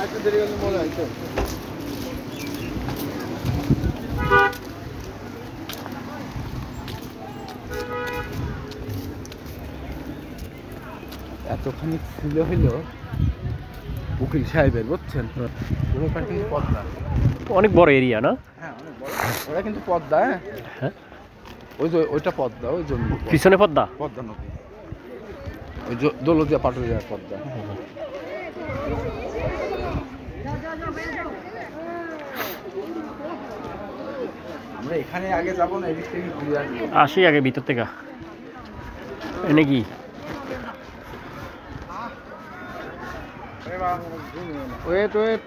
একটু দেরি হলে মনে হয় তো এতখানি ফুল হইলো উকিল সাহেবের বুঝছেন পদ্মা অনেক বড় এরিয়া না? হ্যাঁ অনেক বড় ওটা কিন্তু পদ্মা হ্যাঁ ওই যে ওইটা পদ্মা ওই জন্য পিছনে পদ্মা পদ্মা নদী ওই দৌলতিয়া পাটুরিয়ার পদ্মা আমরা এখানে আগে যাবো না এদিক থেকে ঘুরে আসবো আসি আগে ভিতর থেকে এনে কি ওয়েট ওয়েট